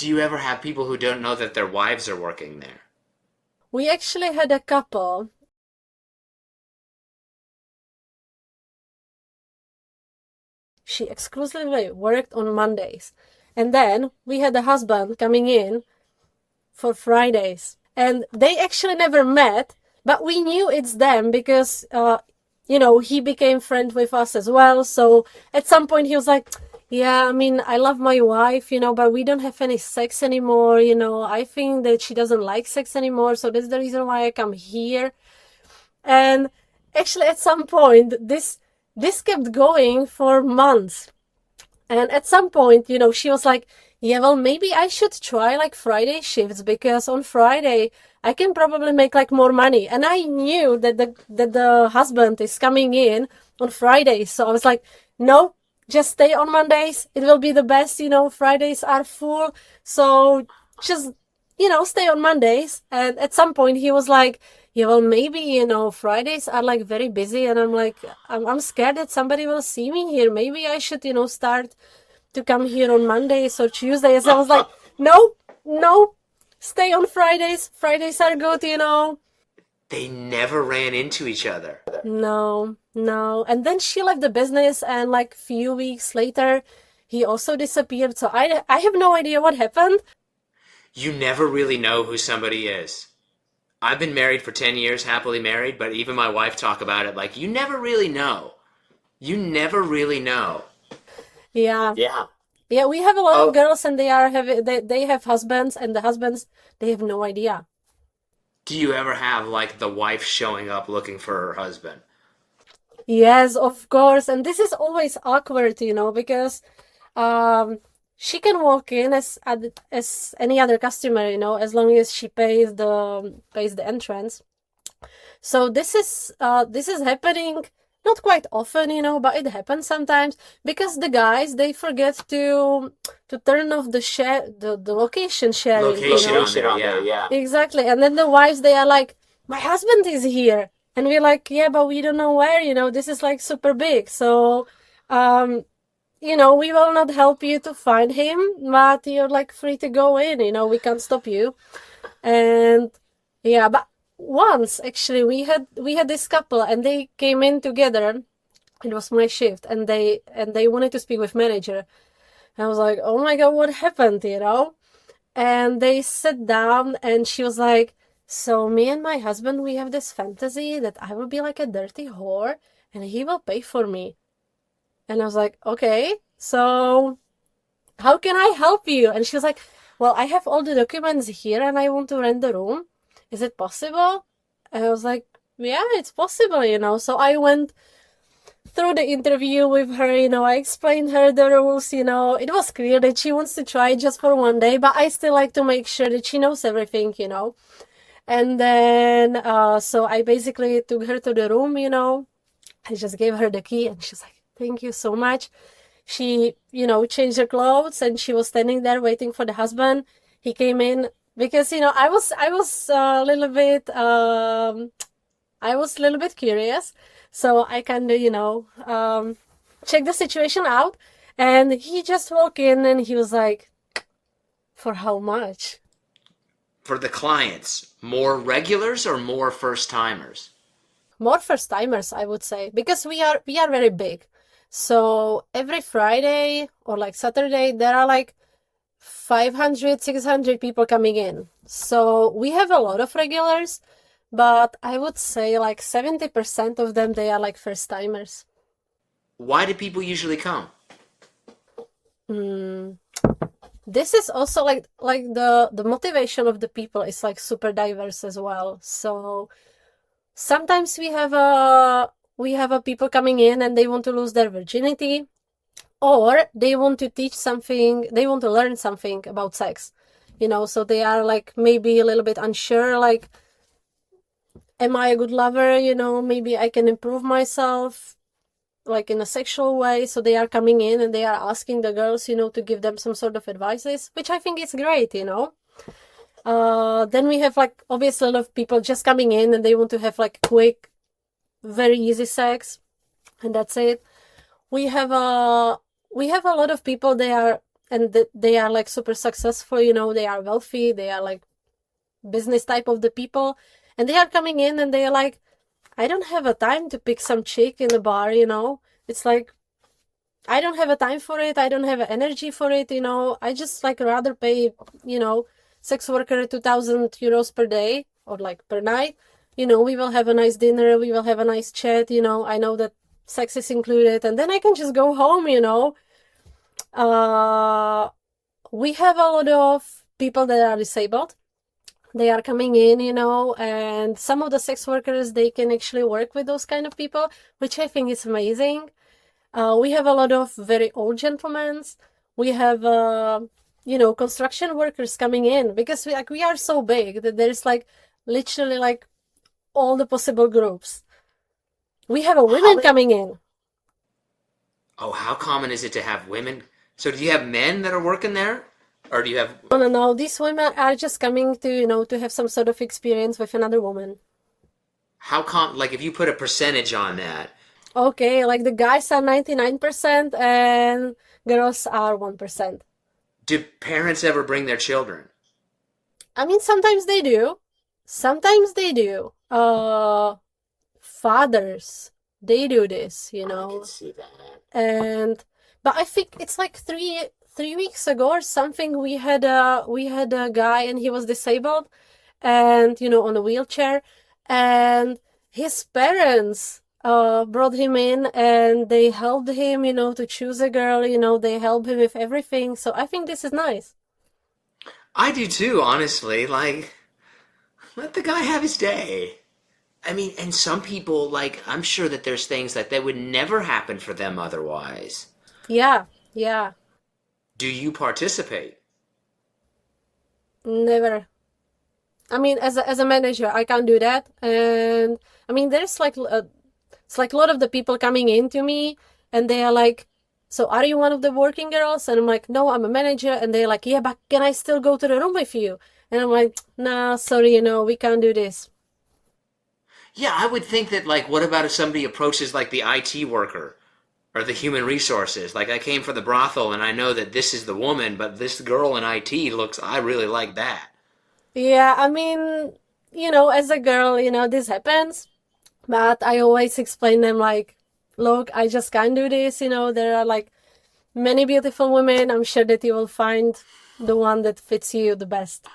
Do you ever have people who don't know that their wives are working there? We actually had a couple. She exclusively worked on Mondays. And then we had a husband coming in for Fridays. And they actually never met, but we knew it's them because, he became friend with us as well. So at some point he was like, yeah, I mean, I love my wife, but we don't have any sex anymore. I think that she doesn't like sex anymore. So that's the reason why I come here. And actually at some point, this kept going for months. And at some point, she was like, yeah, well, maybe I should try like Friday shifts because on Friday I can probably make like more money. And I knew that the husband is coming in on Fridays. So I was like, no, just stay on Mondays. It will be the best, Fridays are full. So just, stay on Mondays. And at some point he was like, yeah, well, maybe, Fridays are like very busy. And I'm like, I'm scared that somebody will see me here. Maybe I should, start to come here on Mondays or Tuesdays. I was like, no, no, stay on Fridays. Fridays are good, They never ran into each other. No, no. And then she left the business, and like few weeks later, he also disappeared. So I have no idea what happened. You never really know who somebody is. I've been married for 10 years, happily married, but even my wife talk about it like, you never really know. You never really know. Yeah. Yeah. Yeah, we have a lot of Oh, girls and they have husbands, and the husbands, they have no idea. do you ever have like the wife showing up looking for her husband? Yes, of course. And this is always awkward, because um she can walk in as any other customer, as long as she pays the entrance. So this is happening not quite often, but it happens sometimes because the guys, they forget to turn off the location sharing, Location on there, yeah. Exactly. And then the wives, they are like, my husband is here. And we're like, yeah, but we don't know where, this is like super big. So, um, we will not help you to find him, but you're like free to go in, we can't stop you. And yeah, but once actually we had this couple and they came in together. It was my shift, and they wanted to speak with manager. And I was like, oh my God, what happened, And they sat down and she was like, so me and my husband, we have this fantasy that I will be like a dirty whore and he will pay for me. And I was like, okay, so how can I help you? And she was like, well, I have all the documents here and I want to rent the room. Is it possible? And I was like, yeah, it's possible, So I went through the interview with her, I explained her the rules, It was clear that she wants to try just for one day, but I still like to make sure that she knows everything. And then, so I basically took her to the room, I just gave her the key and she's like, thank you so much. She, changed her clothes and she was standing there waiting for the husband. He came in because, I was a little bit, curious. So I kind of, checked the situation out, and he just walked in and he was like, for how much? For the clients, more regulars or more first timers? More first timers, I would say, because we are very big. So every Friday or like Saturday, there are like 500, 600 people coming in. So we have a lot of regulars, but I would say like 70% of them, they are like first timers. Why do people usually come? Mm. This is also like the motivation of the people is like super diverse as well. So sometimes we have a people coming in and they want to lose their virginity, or they want to teach something, they want to learn something about sex. So they are like maybe a little bit unsure, like, am I a good lover? Maybe I can improve myself like in a sexual way. So they are coming in and they are asking the girls, to give them some sort of advices, which I think is great. Then we have like obviously a lot of people just coming in and they want to have like quick, very easy sex, and that's it. We have a lot of people. They are and they are like super successful, you know, they are wealthy, they are like business type of the people, and they are coming in and they are like, I don't have a time to pick some chick in a bar, you know. It's like, I don't have a time for it, I don't have energy for it, you know. I just like rather pay, you know, sex worker 2,000 euros per day or like per night. You know, we will have a nice dinner, we will have a nice chat, you know. I know that sex is included, and then I can just go home, you know. We have a lot of people that are disabled. They are coming in, you know, and some of the sex workers, they can actually work with those kind of people, which I think is amazing. We have a lot of very old gentlemen. We have, you know, construction workers coming in because we are so big that there's like literally like all the possible groups. We have a women coming in. Oh, how common is it to have women? So do you have men that are working there? Or do you have... No. These women are just coming to, you know, to have some sort of experience with another woman. Like if you put a percentage on that, Okay, like the guys are 99% and girls are 1%. do parents ever bring their children? I mean, sometimes they do. Sometimes they do. Fathers, they do this, you I know. can see that. And but I think it's like three weeks ago or something. We had a guy and he was disabled, and you know, on a wheelchair, and his parents brought him in and they helped him, you know, to choose a girl. You know, they help him with everything. So I think this is nice. I do too, honestly. Like, let the guy have his day. I mean, and some people, like, I'm sure that there's things that would never happen for them otherwise. Yeah, yeah, Do you participate? never. I mean, as a manager, I can't do that. And I mean, there's like it's like a lot of the people coming in to me, and they are like, "So are you one of the working girls?" And I'm like, "No, I'm a manager." And they're like, "Yeah, but can I still go to the room with you?" And I'm like, "Nah, sorry, you know, we can't do this." Yeah, I would think that, like, what about if somebody approaches, like, the IT worker or the human resources? Like, I came from the brothel and I know that this is the woman, but this girl in IT looks, I really like that. Yeah, I mean, you know, as a girl, you know, this happens, but I always explain them like, "Look, I just can't do this." You know, there are like many beautiful women. I'm sure that you will find the one that fits you the best.